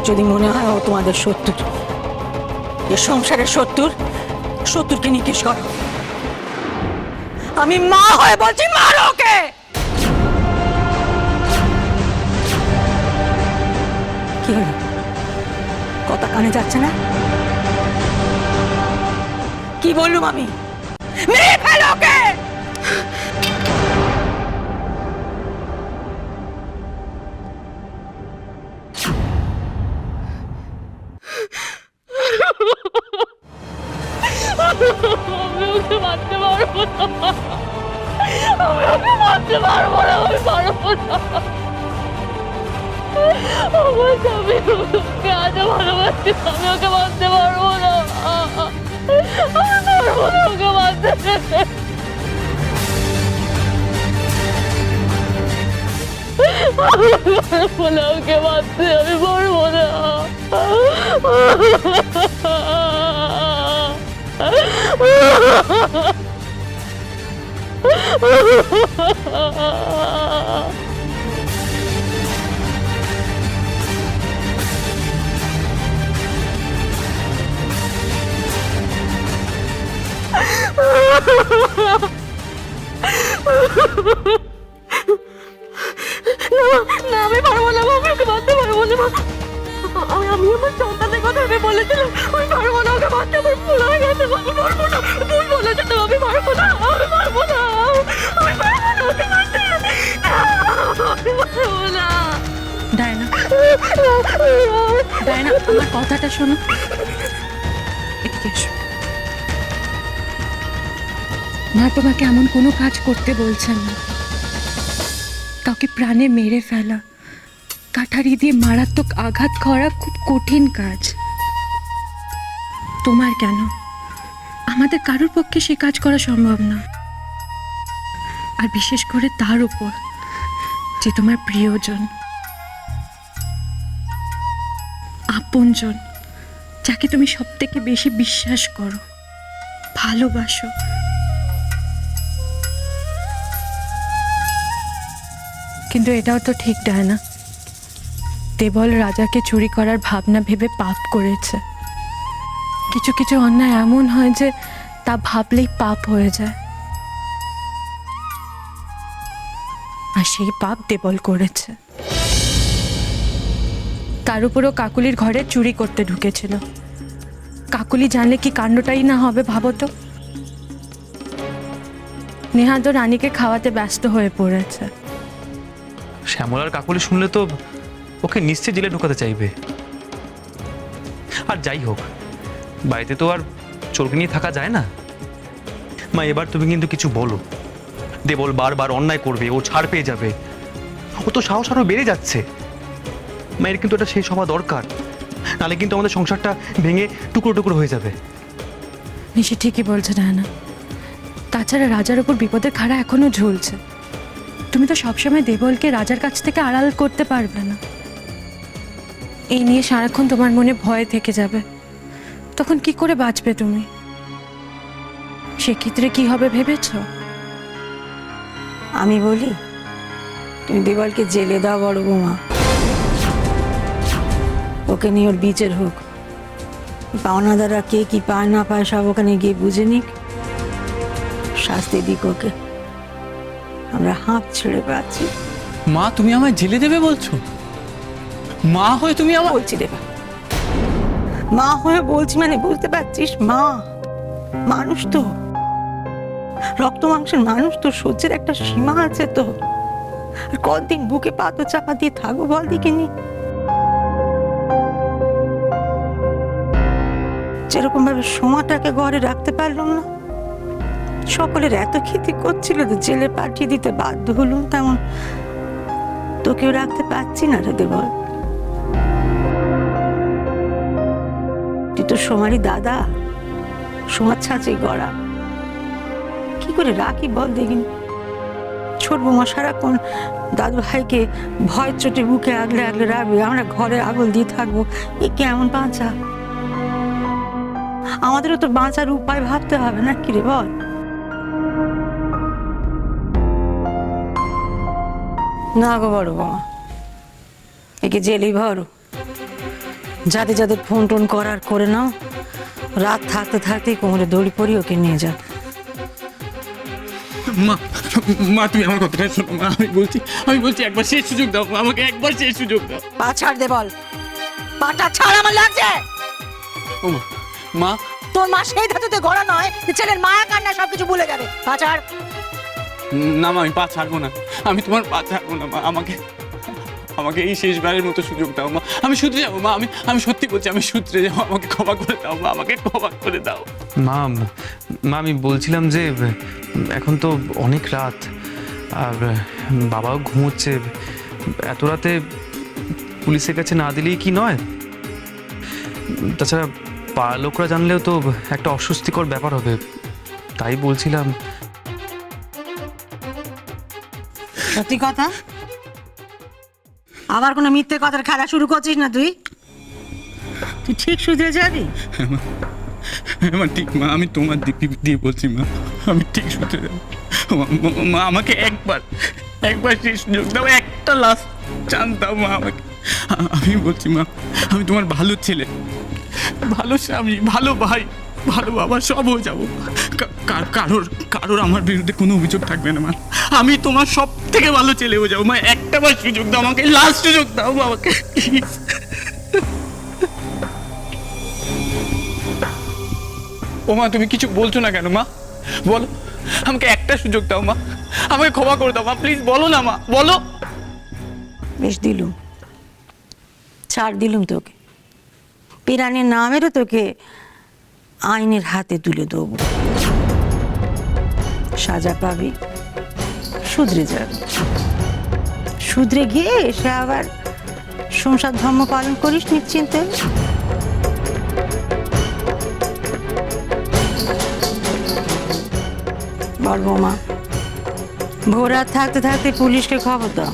যদি মনে হয় ও তোমাদের শত্রু, এ সংসারের শত্রুকে নিকেশ করো। আমি মা হয়ে বলছি, মারো ওকে। কি হলো, কথা কানে যাচ্ছে না? কি বললুম আমি? মেরে ফেলো ওকে। আমি ওকে মারতে পারবো না, আমি ওকে মারতে পারবো না, আমি পারবো না। আমার স্বামী ওকে আজও ভালোবাসি, আমি ওকে মারতে পারবো না, আমি পারবো না ওকে মারতে। আমি পারবো না ওকে মারতে, আমি পারবো না। না, আমি পারবো না, আমি ওকে মারতে পারবো না। আমি আমার সন্তানের কথা আমি বলেছিলাম, আমি পারবো না ওকে মারতে, আমার ভুল হয়ে গেছে, আমি পারবো না, ভুল বলেছিলাম, আমি পারবো না, আমি পারবো না, আমি পারবো না ওকে মারতে, আমি পারবো না। ডায়না, ডায়না, আমার কথাটা শোনো, এদিকে এসো। মা তোমাকে এমন কোনো কাজ করতে বলছেন না। কাউকে প্রাণে মেরে ফেলা, কাঠারি দিয়ে মারাত্মক আঘাত করা খুব কঠিন কাজ। তোমার কেন, আমাদের কারোর পক্ষে সে কাজ করা সম্ভব না। আর বিশেষ করে তার উপর যে তোমার প্রিয়জন, আপনজন, যাকে তুমি সব থেকে বেশি বিশ্বাস করো, ভালোবাসো। কিন্তু এটাও তো ঠিক ডায়না, দেবল রাজাকে চুরি করার ভাবনা ভেবে পাপ করেছে। কিছু কিছু অন্যায় এমন হয় যে তা ভাবলেই পাপ হয়ে যায়, আর সেই পাপ দেবল করেছে। তার উপরও কাকুলির ঘরে চুরি করতে ঢুকেছিল। কাকুলি জানলে কি কাণ্ডটাই না হবে ভাবো তো। নেহাত রানীকে খাওয়াতে ব্যস্ত হয়ে পড়েছে। শ্যামলার কাকুলি শুনলে তো ওকে নিশ্চয়ই জেলে ঢোকাতে চাইবে। আর যাই হোক, বাড়িতে তো আর চোরকে নিয়ে থাকা যায় না। মা, এবার তুমি কিন্তু কিছু বলো। দেবল বারবার অন্যায় করবে, ও ছাড় পেয়ে যাবে, ও তো সাহস আরো বেড়ে যাচ্ছে। মায়ের কিন্তু এটা শেষ হওয়া দরকার, নাহলে কিন্তু আমাদের সংসারটা ভেঙে টুকরো টুকরো হয়ে যাবে। নিশি ঠিকই বলছে ডায়না। তাছাড়া রাজার উপর বিপদের খাড়া এখনো ঝুলছে। তুমি তো সবসময় দেবলকে রাজার কাছ থেকে আড়াল করতে পারবে না। এই নিয়ে সারাক্ষণ তোমার মনে ভয় থেকে যাবে। তখন কি করে বাঁচবে তুমি? সেক্ষেত্রে কি হবে ভেবেছো? আমি বলি, তুমি দেওয়ালকে জেলে দাও বড় বৌমা, ওকে নিয়ে ওর বিচার হোক। পাওনাদাররা কে কি পায় না পায় সব ওখানে গিয়ে বুঝে নিক, শাস্তি দিক ওকে। আমরা হাঁপ ছেড়ে পাচ্ছি। মা, তুমি আমায় জেলে দেবে বলছো? মা হয়ে তুমি আমার... বলছি দেবা, মা হয়ে বলছি মানে বুঝতে পারছিস? মা মানুষ তো, রক্ত মাংসের মানুষ তো, সহ্যের একটা সীমা আছে তো। আর কতদিন বুকে পাতো চাপা দিয়ে থাকবো বল দিকে নি? যেরকম ভাবে সময়টাকে ঘরে রাখতে পারলাম না, সকলের এত খ্যাতি করছিল তো জেলে পাঠিয়ে দিতে বাধ্য হলুম, তেমন তোকেও রাখতে পারছি না রে দেবল। তুই তো সোমারি দাদা, সোমার ছাঁচে গড়া, কি করে রাখি বল দেখিনি? ছোট বৌমা সারাক্ষণ দাদু ভাইকে ভয় চোটে বুকে আগলে আগলে রাখবে, আমরা ঘরে আগল দিয়ে থাকবো, এ কেমন বাঁচা? আমাদেরও তো বাঁচার উপায় ভাবতে হবে না কি রে বল? না গো বড় বৌমা, একে জেলেই ভরো, যাদের যাদের ফোন টোন করার করে নাও, রাত থাকতে থাকতেই কোমরে দড়ি পরি ওকে নিয়ে যাও। মা মা তুমি আমার কথাটা শোনো মা, আমি বলছি একবার শেষ সুযোগ দাও মা, আমাকে একবার শেষ সুযোগ দাও। পা ছাড় দে বল, পাটা ছাড়, আমার লাগছে। ও মা, মা তোর মা সেই ধাতুতে গড়া নয় যে ছেলের মায়া কান্না সবকিছু ভুলে যাবে। পা ছাড়। না মা, আমি পা ছাড়বো না, আমি তোমার পা ছাড়বো না মা, আমাকে এই শেষবারের মতো সুযোগ দাও মা, আমি শুধরে যাবো মা, আমি সত্যি বলছি আমি শুধরে যাবো, আমাকে ক্ষমা করে দাও মা, আমাকে ক্ষমা করে দাও। মা মা আমি বলছিলাম যে এখন তো অনেক রাত, আর বাবাও ঘুমোচ্ছে, এত রাতে পুলিশের কাছে না দিলেই কি নয়? তাছাড়া পাড়ার লোকরা জানলেও তো একটা অস্বস্তিকর ব্যাপার হবে, তাই বলছিলাম। সত্যি কথা? আবার কোনো মিথ্যে কথার খেলা শুরু করছিস না তুই? তুই ঠিক শুধরে যাবি? মা ঠিক মা, আমি তোমার দিক দিয়ে বলছি মা, আমি ঠিক শুধরে যাবো মা, আমাকে একবার শেষ সুযোগ দাও, একটা লাস্ট চান্স দাও মা আমাকে। আমি বলছি মা, আমি তোমার ভালো ছেলে, ভালো স্বামী, ভালো ভাই, ভালো বাবা সব হয়ে যাবো, কারোর আমার বিরুদ্ধে কোনো অভিযোগ থাকবে না মা, আমি তোমার সব থেকে ভালো ছেলে হয়ে যাবো মা, একটা বার সুযোগ দাও আমাকে, লাস্ট সুযোগ দাও মা আমাকে। ও মা, তুমি কিছু বলছো না কেন মা? বলো, আমাকে একটা সুযোগ দাও মা, আমাকে ক্ষমা করে দাও মা, প্লিজ বলো না মা, বলো। বেশ দিলুম, ছাড় দিলুম তোকে, পিরানের নামেরও তোকে আইনের হাতে তুলে দেবো, সাজা পাবি, শুধরে যাবে, শুধরে গিয়ে এসে আবার সংসার ধর্ম পালন করিস নিশ্চিন্তে। বল বৌমা, ভোর রাত থাকতে থাকতে পুলিশকে খবর দাও,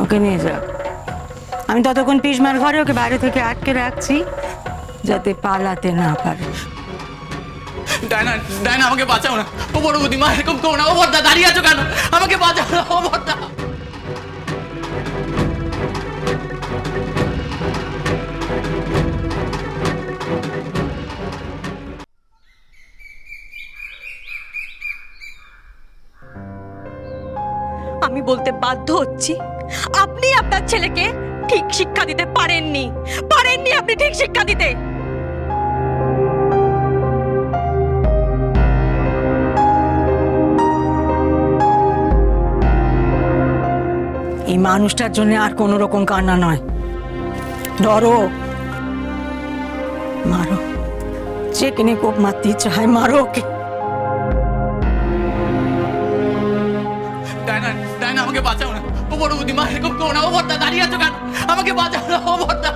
ওকে নিয়ে যাও। আমি ততক্ষণ পিসমার ঘরে ওকে বাইরে থেকে আটকে রাখছি, যাতে পালাতে না পারে। ডায়না আমাকে বাঁচাও না, ও বড় বৌদি মা, এরকম করো না, ও বড়দা দাঁড়িয়ে আছো কেন? আমাকে বাঁচাও না, ও বড়দা। আমি বলতে বাধ্য হচ্ছি, আপনি আপনার ছেলেকে ঠিক শিক্ষা দিতে পারেননি, আপনি ঠিক শিক্ষা দিতে। এই মানুষটার জন্য আর কোনো রকম কান্না নয়, ডরো, মারো, যেখানে কোপ মারতে ইচ্ছে হয় মারো ওকে। ডায়না আমাকে বাঁচাও না, ও বড় বৌদি মা, এরকম করো না, ও বড়দা দাঁড়িয়ে আছো কেন? আমাকে বাঁচাও না, ও বড়দা।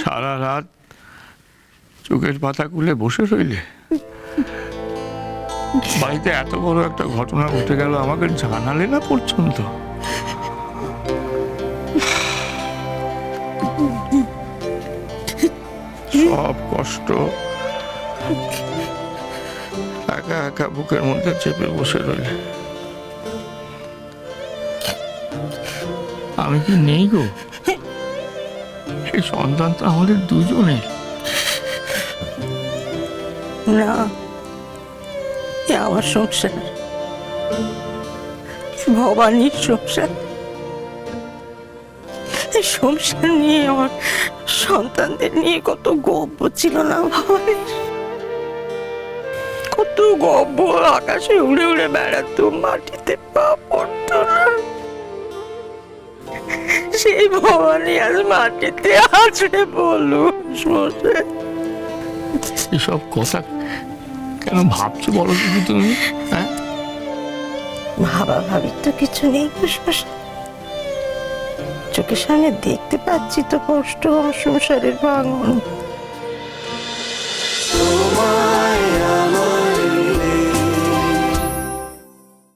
সারা রাত চোখের পাতা খুলে বসে রইলে? বাড়িতে এত বড় একটা ঘটনা ঘটে গেল, আমাকে জানালে না পর্যন্ত? সব কষ্ট একা একা বুকের মধ্যে চেপে বসে রইলে। আমি কি নেই গো? এই সন্তান তো আমাদের দুজনের। না, এ আমার সংসার, ভবানীর সংসার। এই সংসার নিয়ে আমার সন্তানদের নিয়ে কত গর্ব ছিল না ভবানীর, কত গর্ব। আকাশে উড়ে উড়ে বেড়াতো, মাটিতে পা পড়তো না, সেই ভবানী আজ মাটিতে আছড়ে বলু। এসব কথা কেন ভাবছো বলো দেখি তুমি? হ্যাঁ, ভাবা ভাবির তো কিছু নেই, চোখের সামনে দেখতে পাচ্ছি তো কষ্ট, সংসারের ভাঙন।